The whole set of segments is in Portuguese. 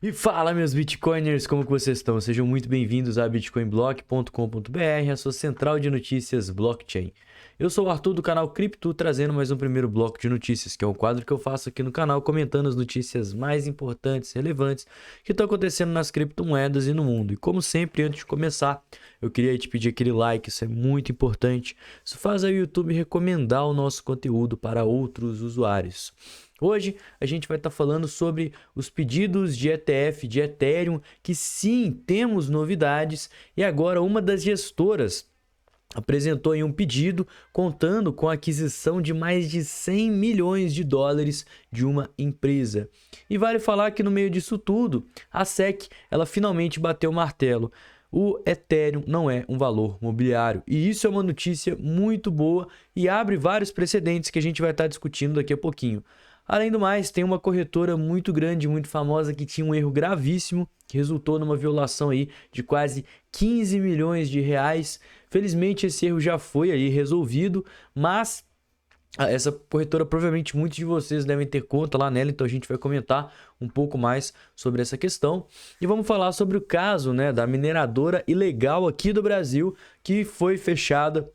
E fala, meus Bitcoiners, como que vocês estão? Sejam muito bem-vindos a bitcoinblock.com.br, a sua central de notícias blockchain. Eu sou o Arthur do canal Cripto, trazendo mais um primeiro bloco de notícias, que é um quadro que eu faço aqui no canal, comentando as notícias mais importantes, relevantes, que estão acontecendo nas criptomoedas e no mundo. E como sempre, antes de começar, eu queria te pedir aquele like, isso é muito importante. Isso faz o YouTube recomendar o nosso conteúdo para outros usuários. Hoje a gente vai estar falando sobre os pedidos de ETF de Ethereum, que sim, temos novidades, e agora uma das gestoras apresentou aí um pedido contando com a aquisição de mais de 100 milhões de dólares de uma empresa. E vale falar que no meio disso tudo, a SEC ela finalmente bateu o martelo. O Ethereum não é um valor mobiliário. E isso é uma notícia muito boa e abre vários precedentes que a gente vai estar discutindo daqui a pouquinho. Além do mais, tem uma corretora muito grande, muito famosa, que tinha um erro gravíssimo, que resultou numa violação aí de quase 15 milhões de reais. Felizmente esse erro já foi aí resolvido, mas essa corretora provavelmente muitos de vocês devem ter conta lá nela, então a gente vai comentar um pouco mais sobre essa questão. E vamos falar sobre o caso, né, da mineradora ilegal aqui do Brasil, que foi fechada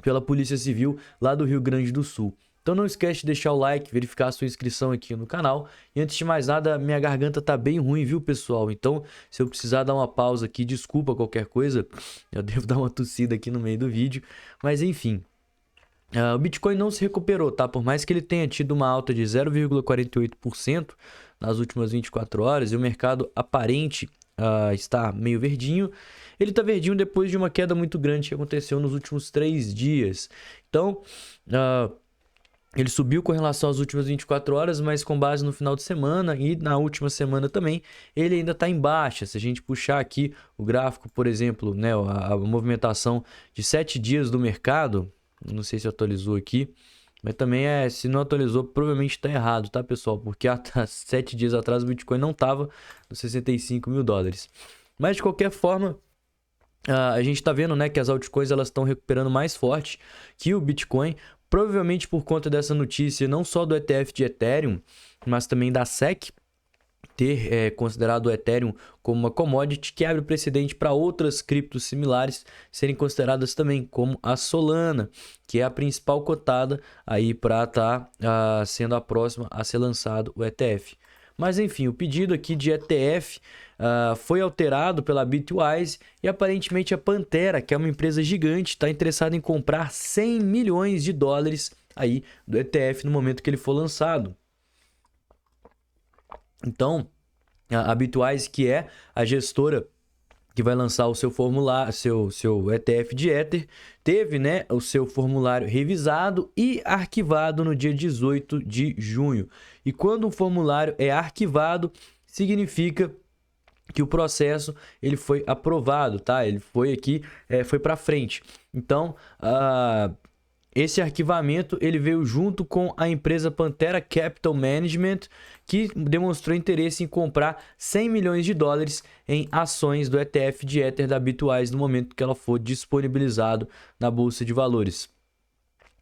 pela Polícia Civil lá do Rio Grande do Sul. Então não esquece de deixar o like, verificar a sua inscrição aqui no canal. E antes de mais nada, minha garganta tá bem ruim, viu, pessoal? Então, se eu precisar dar uma pausa aqui, desculpa qualquer coisa. Eu devo dar uma tossida aqui no meio do vídeo. Mas enfim, o Bitcoin não se recuperou, tá? Por mais que ele tenha tido uma alta de 0,48% nas últimas 24 horas e o mercado aparente está meio verdinho, ele está verdinho depois de uma queda muito grande que aconteceu nos últimos 3 dias. Então, ele subiu com relação às últimas 24 horas, mas com base no final de semana e na última semana também, ele ainda está em baixa. Se a gente puxar aqui o gráfico, por exemplo, né, a movimentação de 7 dias do mercado, não sei se atualizou aqui, mas também se não atualizou, provavelmente está errado, tá, pessoal? Porque há 7 dias atrás o Bitcoin não estava nos 65 mil dólares. Mas de qualquer forma, a gente está vendo, né, que as altcoins elas estão recuperando mais forte que o Bitcoin. Provavelmente por conta dessa notícia, não só do ETF de Ethereum, mas também da SEC ter considerado o Ethereum como uma commodity, que abre precedente para outras criptos similares serem consideradas também, como a Solana, que é a principal cotada aí para estar sendo a próxima a ser lançado o ETF. Mas enfim, o pedido aqui de ETF foi alterado pela Bitwise e aparentemente a Pantera, que é uma empresa gigante, está interessada em comprar 100 milhões de dólares aí do ETF no momento que ele for lançado. Então, a Bitwise, que é a gestora que vai lançar o seu formulário, seu ETF de Ether, teve, né, o seu formulário revisado e arquivado no dia 18 de junho. E quando um formulário é arquivado, significa que o processo ele foi aprovado, tá? Ele foi aqui, foi para frente. Então, esse arquivamento ele veio junto com a empresa Pantera Capital Management, que demonstrou interesse em comprar 100 milhões de dólares em ações do ETF de Ether da Bitwise no momento que ela for disponibilizado na Bolsa de Valores.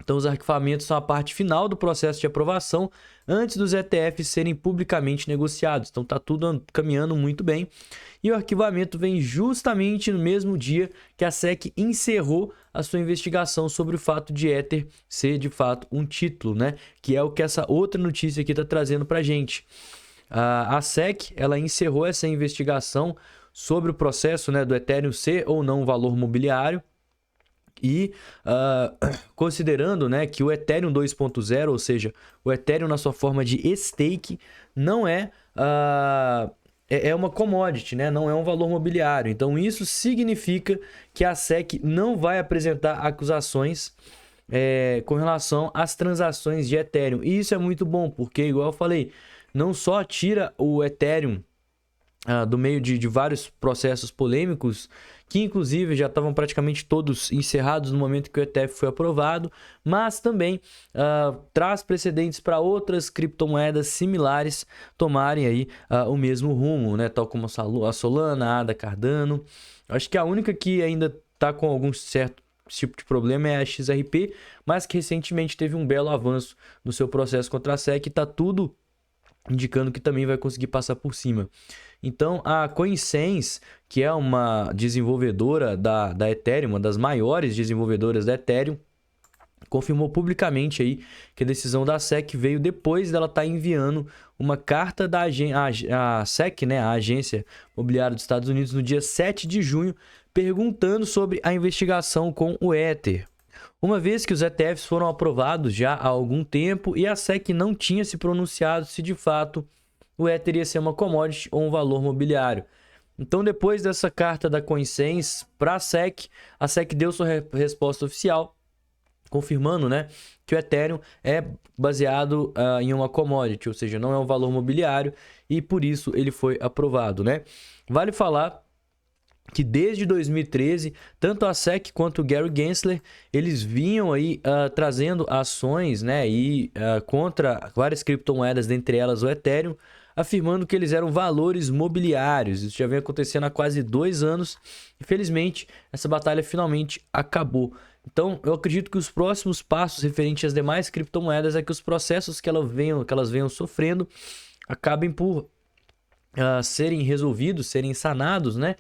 Então, os arquivamentos são a parte final do processo de aprovação antes dos ETFs serem publicamente negociados. Então, está tudo caminhando muito bem. E o arquivamento vem justamente no mesmo dia que a SEC encerrou a sua investigação sobre o fato de Ether ser, de fato, um título, né? Que é o que essa outra notícia aqui está trazendo para a gente. A SEC, ela encerrou essa investigação sobre o processo, né, do Ethereum ser ou não um valor mobiliário. E considerando, né, que o Ethereum 2.0, ou seja, o Ethereum na sua forma de stake, não é uma commodity, né? Não é um valor mobiliário. Então isso significa que a SEC não vai apresentar acusações com relação às transações de Ethereum. E isso é muito bom, porque, igual eu falei, não só tira o Ethereum do meio de vários processos polêmicos, que inclusive já estavam praticamente todos encerrados no momento que o ETF foi aprovado, mas também traz precedentes para outras criptomoedas similares tomarem aí o mesmo rumo, né? Tal como a Solana, a ADA, Cardano. Acho que a única que ainda está com algum certo tipo de problema é a XRP, mas que recentemente teve um belo avanço no seu processo contra a SEC e está tudo indicando que também vai conseguir passar por cima. Então, a CoinSense, que é uma desenvolvedora da Ethereum, uma das maiores desenvolvedoras da Ethereum, confirmou publicamente aí que a decisão da SEC veio depois dela estar enviando uma carta da a SEC, né, a Agência Imobiliária dos Estados Unidos, no dia 7 de junho, perguntando sobre a investigação com o Ether. Uma vez que os ETFs foram aprovados já há algum tempo e a SEC não tinha se pronunciado se de fato o Ether ia ser uma commodity ou um valor mobiliário. Então, depois dessa carta da CoinSense para a SEC deu sua resposta oficial, confirmando, né, que o Ethereum é baseado em uma commodity, ou seja, não é um valor mobiliário, e por isso ele foi aprovado, né? Vale falar que desde 2013, tanto a SEC quanto o Gary Gensler, eles vinham aí trazendo ações, né, contra várias criptomoedas, dentre elas o Ethereum, afirmando que eles eram valores mobiliários. Isso já vem acontecendo há quase 2 anos. Infelizmente, essa batalha finalmente acabou. Então, eu acredito que os próximos passos referentes às demais criptomoedas é que os processos que elas venham sofrendo acabem por serem resolvidos, serem sanados, né?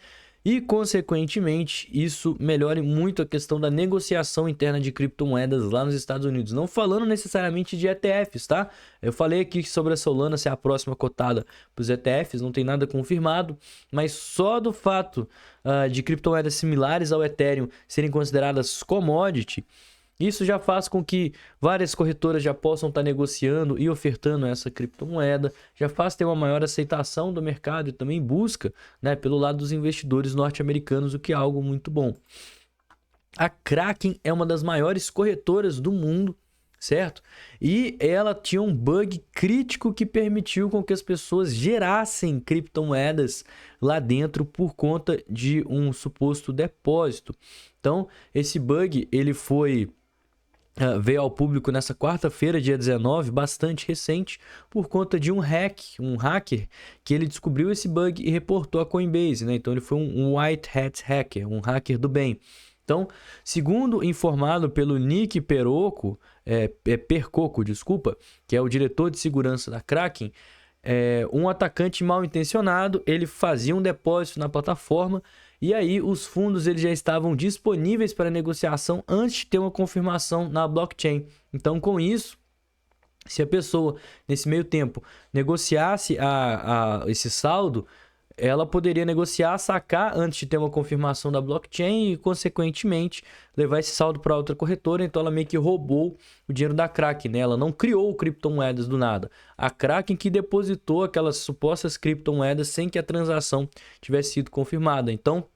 E, consequentemente, isso melhore muito a questão da negociação interna de criptomoedas lá nos Estados Unidos. Não falando necessariamente de ETFs, tá? Eu falei aqui sobre a Solana ser a próxima cotada para os ETFs, não tem nada confirmado, mas só do fato de criptomoedas similares ao Ethereum serem consideradas commodity, isso já faz com que várias corretoras já possam estar negociando e ofertando essa criptomoeda, já faz ter uma maior aceitação do mercado e também busca, né, pelo lado dos investidores norte-americanos, o que é algo muito bom. A Kraken é uma das maiores corretoras do mundo, certo? E ela tinha um bug crítico que permitiu com que as pessoas gerassem criptomoedas lá dentro por conta de um suposto depósito. Então, esse bug ele veio ao público nessa quarta-feira, dia 19, bastante recente, por conta de um hacker, que ele descobriu esse bug e reportou a Coinbase, né? Então ele foi um white hat hacker, um hacker do bem. Então, segundo informado pelo Nick Percoco, que é o diretor de segurança da Kraken, um atacante mal intencionado, ele fazia um depósito na plataforma e aí os fundos eles já estavam disponíveis para negociação antes de ter uma confirmação na blockchain. Então, com isso, se a pessoa, nesse meio tempo, negociasse esse saldo, ela poderia negociar, sacar antes de ter uma confirmação da blockchain e, consequentemente, levar esse saldo para outra corretora. Então, ela meio que roubou o dinheiro da Kraken, né? Ela não criou criptomoedas do nada. A Kraken que depositou aquelas supostas criptomoedas sem que a transação tivesse sido confirmada. Então,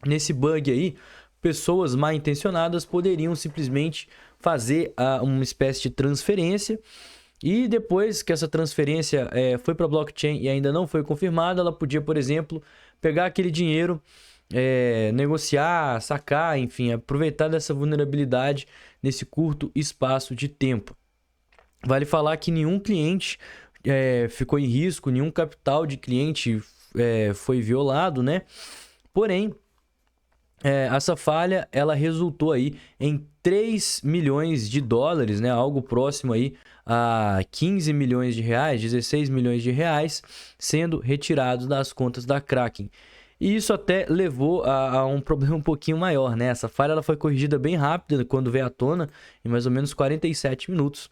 nesse bug aí, pessoas mal intencionadas poderiam simplesmente fazer uma espécie de transferência. E depois que essa transferência foi para a blockchain e ainda não foi confirmada, ela podia, por exemplo, pegar aquele dinheiro, negociar, sacar, enfim, aproveitar dessa vulnerabilidade nesse curto espaço de tempo. Vale falar que nenhum cliente ficou em risco, nenhum capital de cliente foi violado, né? Porém, essa falha ela resultou aí em 3 milhões de dólares, né? Algo próximo aí a 15 milhões de reais, 16 milhões de reais, sendo retirados das contas da Kraken. E isso até levou a um problema um pouquinho maior, né? Essa falha ela foi corrigida bem rápida quando veio à tona, em mais ou menos 47 minutos.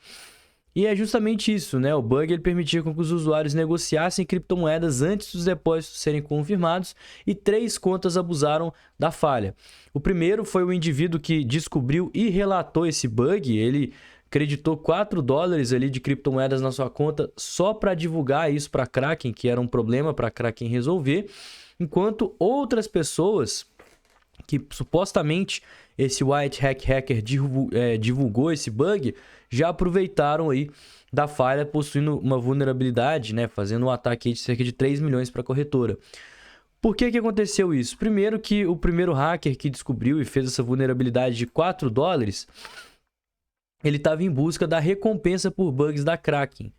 E é justamente isso, né? O bug ele permitia com que os usuários negociassem criptomoedas antes dos depósitos serem confirmados e 3 contas abusaram da falha. O primeiro foi o indivíduo que descobriu e relatou esse bug. Ele creditou $4 ali de criptomoedas na sua conta só para divulgar isso para a Kraken, que era um problema para a Kraken resolver, enquanto outras pessoas que supostamente esse white hat hacker divulgou esse bug, já aproveitaram aí da falha, possuindo uma vulnerabilidade, né, fazendo um ataque de cerca de 3 milhões para a corretora. Por que aconteceu isso? Primeiro que o primeiro hacker que descobriu e fez essa vulnerabilidade de $4, ele estava em busca da recompensa por bugs da Kraken.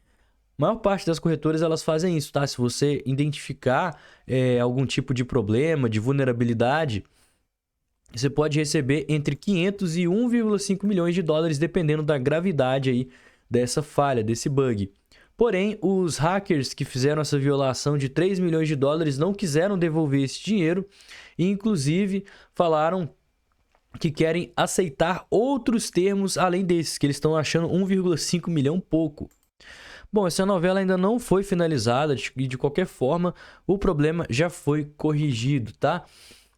A maior parte das corretoras elas fazem isso, tá? Se você identificar algum tipo de problema, de vulnerabilidade, você pode receber entre 500 e 1,5 milhões de dólares, dependendo da gravidade aí dessa falha, desse bug. Porém, os hackers que fizeram essa violação de 3 milhões de dólares não quiseram devolver esse dinheiro e, inclusive, falaram que querem aceitar outros termos além desses, que eles estão achando 1,5 milhão pouco. Bom, essa novela ainda não foi finalizada e, de qualquer forma, o problema já foi corrigido, tá?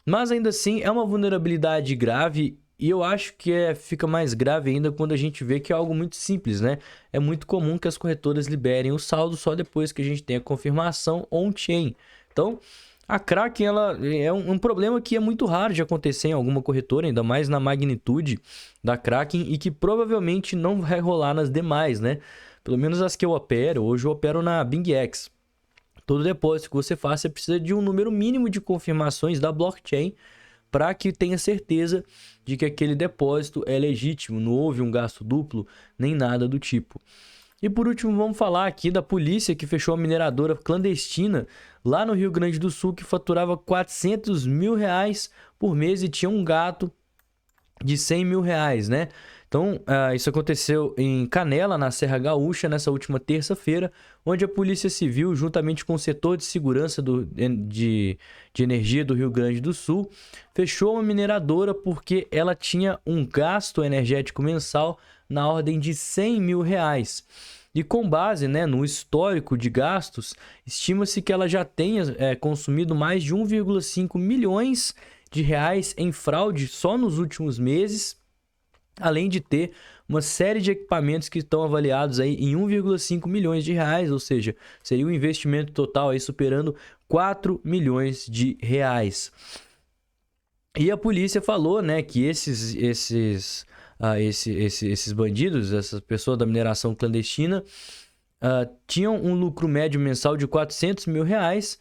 Mas ainda assim, é uma vulnerabilidade grave e eu acho que fica mais grave ainda quando a gente vê que é algo muito simples, né? É muito comum que as corretoras liberem o saldo só depois que a gente tem a confirmação on-chain. Então, a Kraken ela é um problema que é muito raro de acontecer em alguma corretora, ainda mais na magnitude da Kraken e que provavelmente não vai rolar nas demais, né? Pelo menos as que eu opero, hoje eu opero na BingX. Todo depósito que você faz, você precisa de um número mínimo de confirmações da blockchain para que tenha certeza de que aquele depósito é legítimo, não houve um gasto duplo, nem nada do tipo. E por último, vamos falar aqui da polícia que fechou a mineradora clandestina lá no Rio Grande do Sul, que faturava 400 mil reais por mês e tinha um gato de 100 mil reais, né? Então, isso aconteceu em Canela, na Serra Gaúcha, nessa última terça-feira, onde a Polícia Civil, juntamente com o setor de segurança de energia do Rio Grande do Sul, fechou uma mineradora porque ela tinha um gasto energético mensal na ordem de 100 mil reais. E com base, né, no histórico de gastos, estima-se que ela já tenha consumido mais de 1,5 milhões de reais em fraude só nos últimos meses, além de ter uma série de equipamentos que estão avaliados aí em 1,5 milhões de reais, ou seja, seria um investimento total aí superando 4 milhões de reais. E a polícia falou, né, que esses bandidos, essas pessoas da mineração clandestina, tinham um lucro médio mensal de 400 mil reais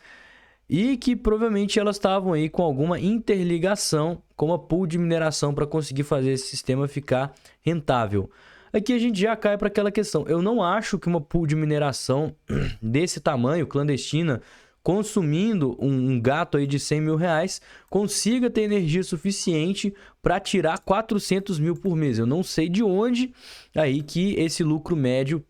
e que provavelmente elas estavam aí com alguma interligação com uma pool de mineração para conseguir fazer esse sistema ficar rentável. Aqui a gente já cai para aquela questão. Eu não acho que uma pool de mineração desse tamanho, clandestina, consumindo um gato aí de 100 mil reais, consiga ter energia suficiente para tirar 400 mil por mês. Eu não sei de onde aí que esse lucro médio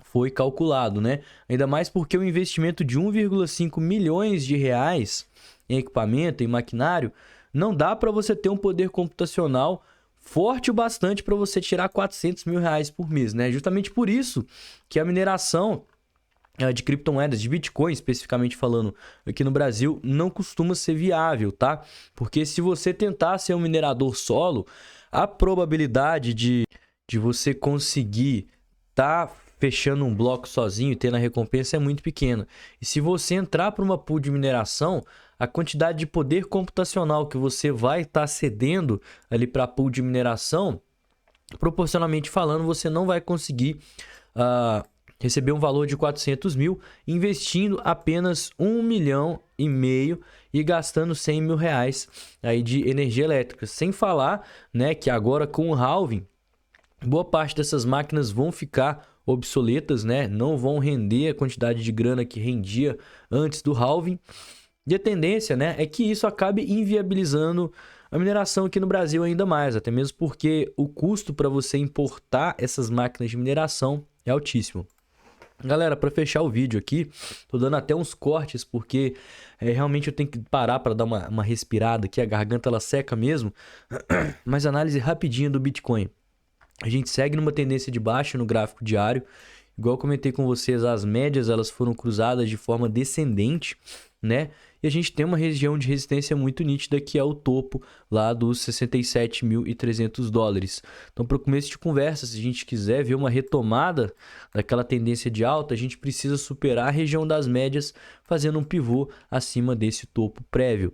foi calculado, né? Ainda mais porque o investimento de 1,5 milhões de reais em equipamento, em maquinário, não dá para você ter um poder computacional forte o bastante para você tirar 400 mil reais por mês, né? Justamente por isso que a mineração de criptomoedas, de Bitcoin especificamente falando, aqui no Brasil, não costuma ser viável, tá? Porque se você tentar ser um minerador solo, a probabilidade de você conseguir fechando um bloco sozinho e tendo a recompensa é muito pequena. E se você entrar para uma pool de mineração, a quantidade de poder computacional que você vai estar cedendo ali para a pool de mineração, proporcionalmente falando, você não vai conseguir receber um valor de 400 mil, investindo apenas 1,5 milhão e gastando 100 mil reais aí de energia elétrica. Sem falar, né, que agora com o halving, boa parte dessas máquinas vão ficar obsoletas, né? Não vão render a quantidade de grana que rendia antes do halving. E a tendência, né, é que isso acabe inviabilizando a mineração aqui no Brasil ainda mais, até mesmo porque o custo para você importar essas máquinas de mineração é altíssimo. Galera, para fechar o vídeo aqui, tô dando até uns cortes porque realmente eu tenho que parar para dar uma respirada aqui, a garganta ela seca mesmo. Mas análise rapidinha do Bitcoin. A gente segue numa tendência de baixa no gráfico diário. Igual eu comentei com vocês, as médias elas foram cruzadas de forma descendente, né? E a gente tem uma região de resistência muito nítida que é o topo lá dos 67.300 dólares. Então, para o começo de conversa, se a gente quiser ver uma retomada daquela tendência de alta, a gente precisa superar a região das médias fazendo um pivô acima desse topo prévio.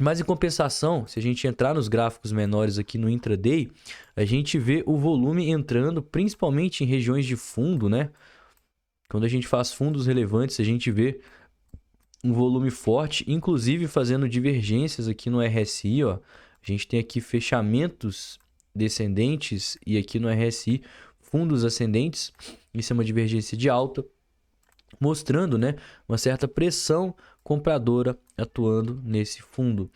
Mas em compensação, se a gente entrar nos gráficos menores aqui no intraday, a gente vê o volume entrando principalmente em regiões de fundo, né? Quando a gente faz fundos relevantes, a gente vê um volume forte, inclusive fazendo divergências aqui no RSI, ó. A gente tem aqui fechamentos descendentes e aqui no RSI fundos ascendentes. Isso é uma divergência de alta, mostrando, né, uma certa pressão compradora atuando nesse fundo.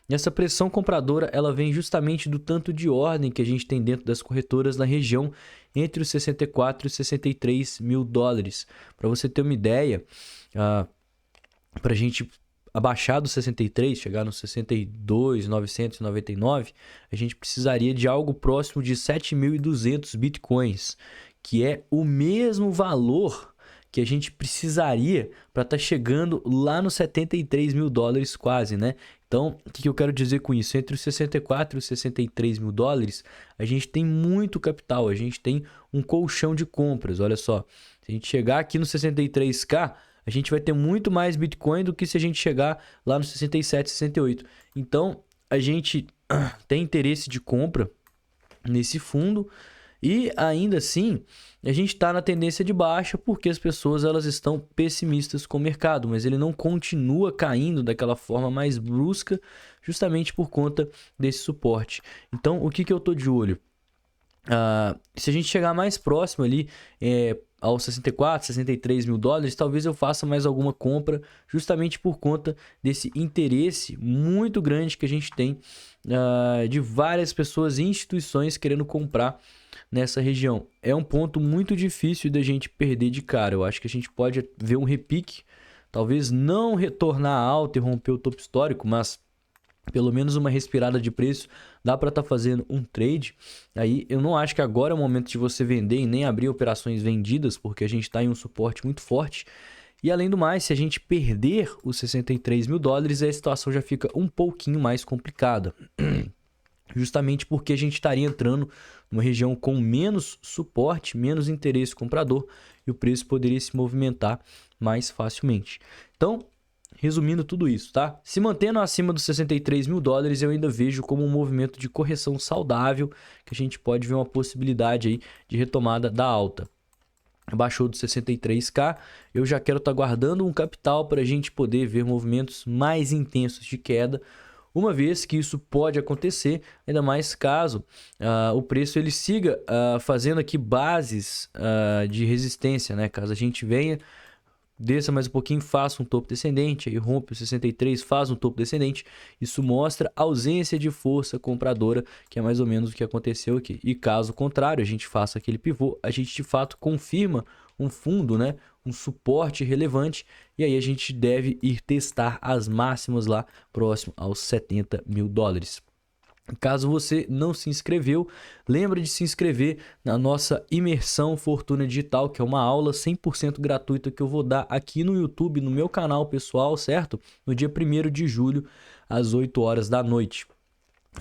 E essa pressão compradora ela vem justamente do tanto de ordem que a gente tem dentro das corretoras na região entre os 64 e os 63 mil dólares. Para você ter uma ideia, para a gente abaixar dos 63, chegar nos 62.999, a gente precisaria de algo próximo de 7.200 bitcoins, que é o mesmo valor que a gente precisaria para estar chegando lá nos 73 mil dólares quase, né? Então, o que eu quero dizer com isso? Entre os 64 e os 63 mil dólares, a gente tem muito capital, a gente tem um colchão de compras. Olha só, se a gente chegar aqui no 63k, a gente vai ter muito mais Bitcoin do que se a gente chegar lá no 67, 68. Então, a gente tem interesse de compra nesse fundo e ainda assim, a gente está na tendência de baixa porque as pessoas elas estão pessimistas com o mercado, mas ele não continua caindo daquela forma mais brusca justamente por conta desse suporte. Então, o que eu estou de olho? Se a gente chegar mais próximo ali aos 64, 63 mil dólares, talvez eu faça mais alguma compra justamente por conta desse interesse muito grande que a gente tem de várias pessoas e instituições querendo comprar nessa região. É um ponto muito difícil da gente perder de cara. Eu acho que a gente pode ver um repique, talvez não retornar alto e romper o topo histórico, mas pelo menos uma respirada de preço, dá para estar fazendo um trade. Aí eu não acho que agora é o momento de você vender e nem abrir operações vendidas, porque a gente está em um suporte muito forte. E além do mais, se a gente perder os 63 mil dólares, a situação já fica um pouquinho mais complicada. Justamente porque a gente estaria entrando numa região com menos suporte, menos interesse comprador, e o preço poderia se movimentar mais facilmente. Então, resumindo tudo isso, tá? Se mantendo acima dos 63 mil dólares, eu ainda vejo como um movimento de correção saudável, que a gente pode ver uma possibilidade aí de retomada da alta. Baixou dos 63k, eu já quero estar guardando um capital para a gente poder ver movimentos mais intensos de queda, uma vez que isso pode acontecer, ainda mais caso o preço ele siga fazendo aqui bases de resistência, né? Caso a gente venha, desça mais um pouquinho, faça um topo descendente, aí rompe o 63, faz um topo descendente. Isso mostra ausência de força compradora, que é mais ou menos o que aconteceu aqui. E caso contrário, a gente faça aquele pivô, a gente de fato confirma um fundo, né? Um suporte relevante, e aí a gente deve ir testar as máximas lá próximo aos 70 mil dólares. Caso você não se inscreveu, lembra de se inscrever na nossa Imersão Fortuna Digital, que é uma aula 100% gratuita que eu vou dar aqui no YouTube, no meu canal pessoal, certo? No dia 1º de julho, às 8 horas da noite.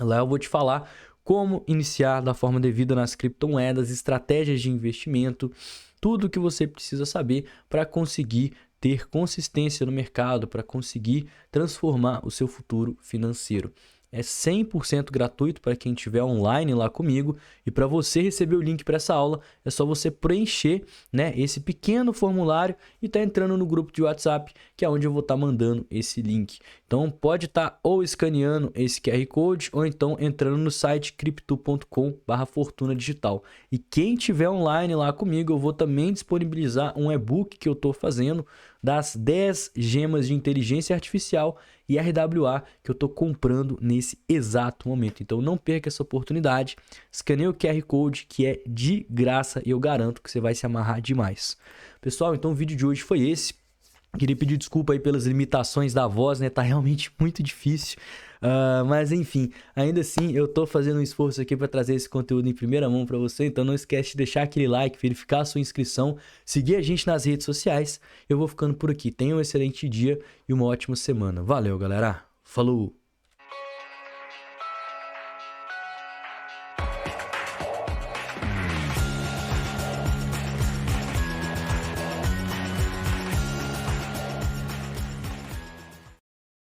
Lá eu vou te falar como iniciar da forma devida nas criptomoedas, estratégias de investimento, tudo o que você precisa saber para conseguir ter consistência no mercado, para conseguir transformar o seu futuro financeiro. É 100% gratuito para quem estiver online lá comigo, e para você receber o link para essa aula é só você preencher, né, esse pequeno formulário e tá entrando no grupo de WhatsApp, que é onde eu vou estar mandando esse link. Então pode estar ou escaneando esse QR Code ou então entrando no site crypto.com/fortuna digital. E quem estiver online lá comigo, eu vou também disponibilizar um e-book que eu estou fazendo das 10 gemas de inteligência artificial e RWA que eu estou comprando nesse exato momento. Então não perca essa oportunidade, escaneie o QR Code que é de graça e eu garanto que você vai se amarrar demais. Pessoal, então o vídeo de hoje foi esse. Queria pedir desculpa aí pelas limitações da voz, né? Tá realmente muito difícil. Mas enfim, ainda assim eu tô fazendo um esforço aqui para trazer esse conteúdo em primeira mão para você. Então não esquece de deixar aquele like, verificar a sua inscrição, seguir a gente nas redes sociais. Eu vou ficando por aqui. Tenha um excelente dia e uma ótima semana. Valeu, galera. Falou!